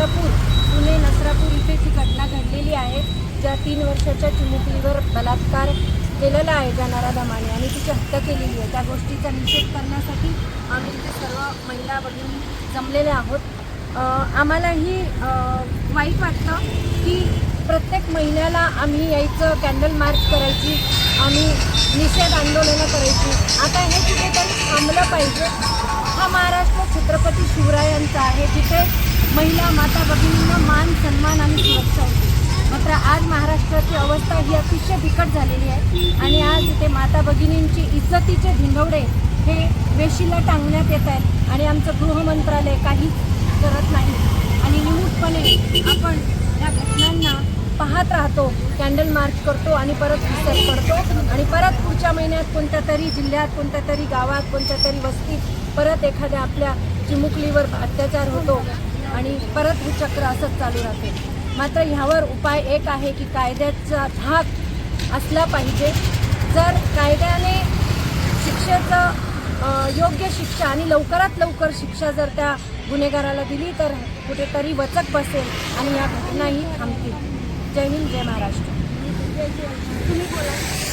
पुणे नसरापूर इथे जी घटना घडलेली आहे, ज्या 3 वर्षाच्या चिमुकलीवर बलात्कार केलेला आहे ज्या नराधमाने आणि तिची हत्या केलेली आहे, त्या गोष्टीचा निषेध करण्यासाठी आम्ही इथे सर्व महिला भगिनी जमलेले आहोत। आम्हालाही वाईट वाटतं की प्रत्येक महिन्याला आम्ही यायचं, कॅन्डल मार्च करायची, आम्ही निषेध आंदोलनं करायची। आता हे कुठेतरी थांबलं पाहिजे। हा महाराष्ट्र छत्रपती शिवरायांचा आहे, जिथे महिला माता भगिनींना मान सन्मान आणि सुरक्षा होती। मात्र आज महाराष्ट्राची अवस्था ही अतिशय बिकट झालेली आहे आणि आज इथे माता भगिनींची इज्जतीचे धिंडवडे हे वेशीला टांगण्यात येत आहेत आणि आमचं गृहमंत्रालय काहीच करत नाही आणि निमूटपणे आपण या घटनांना पाहत राहतो, कॅन्डल मार्च करतो आणि परत विसर पडतो आणि परत पुढच्या महिन्यात कोणत्या तरी जिल्ह्यात, कोणत्या तरी गावात, कोणत्या तरी वस्तीत परत एखाद्या आपल्या चिमुकलीवर अत्याचार होतो आणि परत हे चक्र असंच चालू राहते। मात्र ह्यावर उपाय एक आहे की कायद्याचा धाक असला पाहिजे। जर कायद्याने शिक्षेचं योग्य शिक्षा आणि लवकरात लवकर शिक्षा जर त्या गुन्हेगाराला दिली तर कुठेतरी वचक बसेल आणि या घटनाही थांबतील। जय हिंद, जय महाराष्ट्र। तुम्ही बोला।